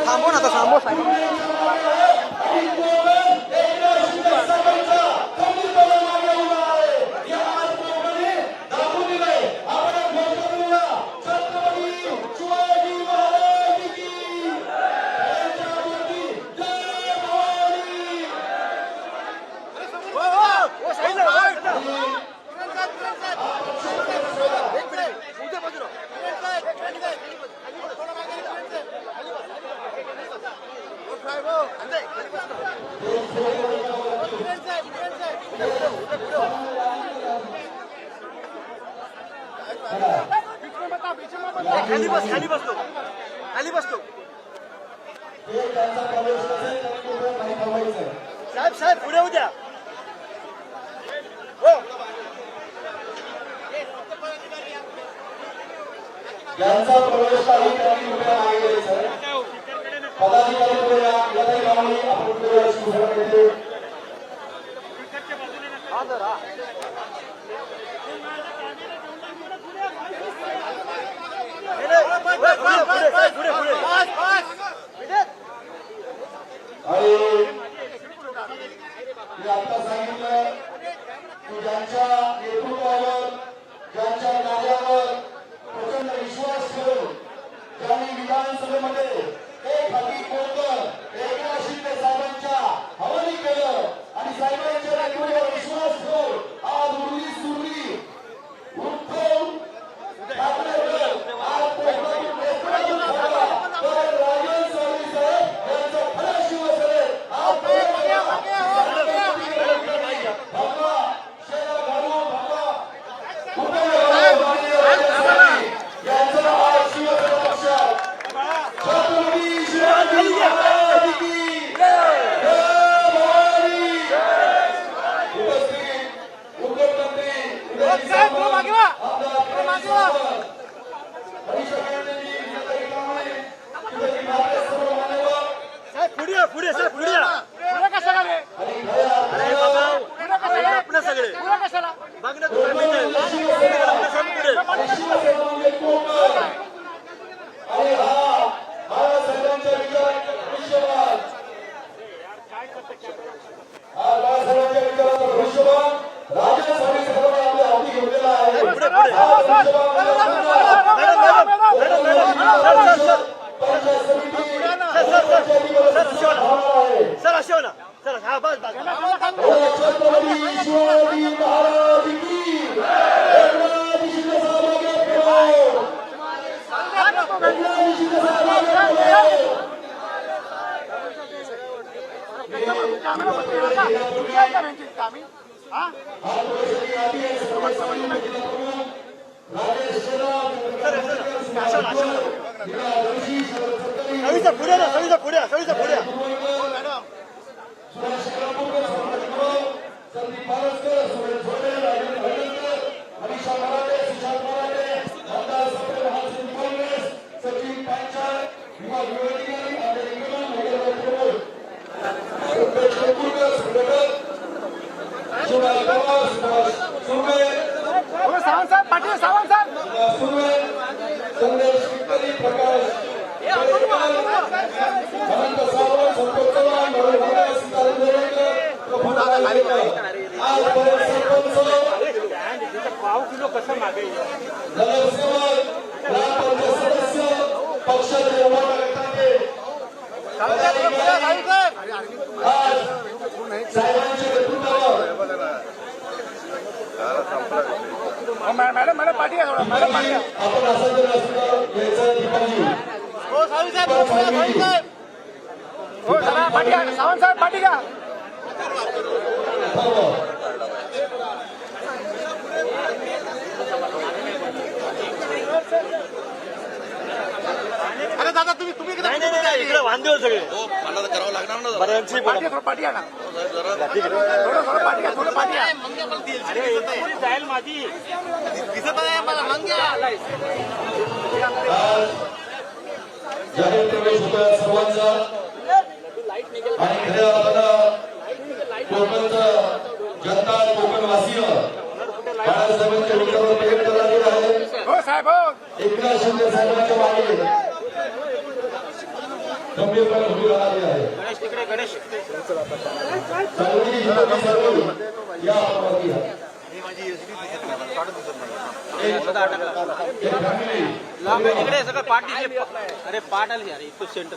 थांबव ना आता थांबव साहेब. खाली बस खाली बसतो खाली बसतो साहेब साहेब पुढे उद्या हो यांचा प्रवेश काही काही रुपया मागे सर पदाधिकारी पुढे या याची मागणी आपण पुढे सुरू करते हा जरा पुढे पुढे आणि मी आता सांगितलं की ज्यांच्या नेतृत्वावर ज्यांच्या कार्यावर प्रचंड विश्वास ठेवून ज्यांनी विधानसभेमध्ये एक हाती कोणतं एकनाथ शिंदे साहेबांच्या हवाली केलं आणि साहेबांच्या नेतृत्वावर विश्वास ठेवून आज उरली सुरली उद्धव ठाकरे आज पुढे सर पुढे कशाला रे अरे बाबा आपण सगळे बघ ना तू सर अशो ना सर हा बस बस सविता पुढे ना सविता पुढे सविता पुढे सावंत साहेब पाटील सावंत पाव किलो कसं मागे मॅडम मॅडम पाठी आहे मॅडम पाठी हो सावंत साहेब हो जरा पाठी आहे सावंत साहेब पाठी घ्या अरे दादा तुम्ही इकडे वांदे सगळे हो मला तर करावं लागणार ना बऱ्यांची पाठी आहे ना थोडं पाठी आहे जाईल माझी दिसत आहे मला जाहीर प्रवेश होता सर्वांचा आणि खऱ्या अर्थानं कोकणचं जनता कोकणवासीय बाळासाहेबांच्या विचारावर प्रेम करायला आहे हो साहेब एकनाथ शिंदे साहेबांच्या मागे गंभीरपणे उभी राहणार आहे. गणेश तिकडे गणेश चांगली जिल्ह्यातील सर्व या आपत्ती आहे. लांब तिकडे सगळं पाठ दिसले. अरे पाठ आली अरे इथं सेंटर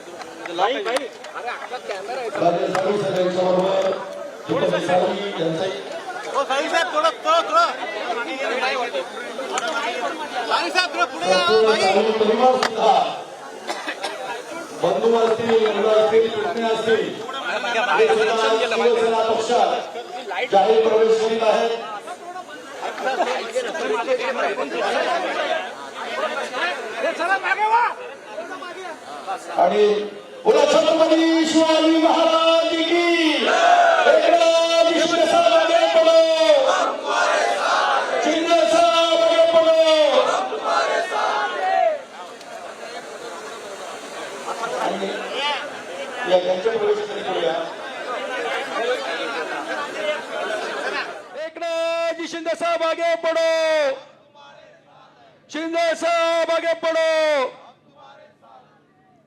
साई साहेब थोडं थोडं साई साहेब थोडं पुढे या. बंधू असतील, मुलं असतील, पत्नी असतील, शिवसेना पक्षात जाहीर प्रवेश करीत आहेत. आणि बोला छत्रपती शिवाजी महाराज की एकनाथ शिंदे साहेब आगे पडो, शिंदे साहेब आगे पडो. आणि या त्यांच्या प्रवेशासाठी करूया. एकनाथ शिंदे साहेब आगे पडो, शिंदे साहेब आगे पडो.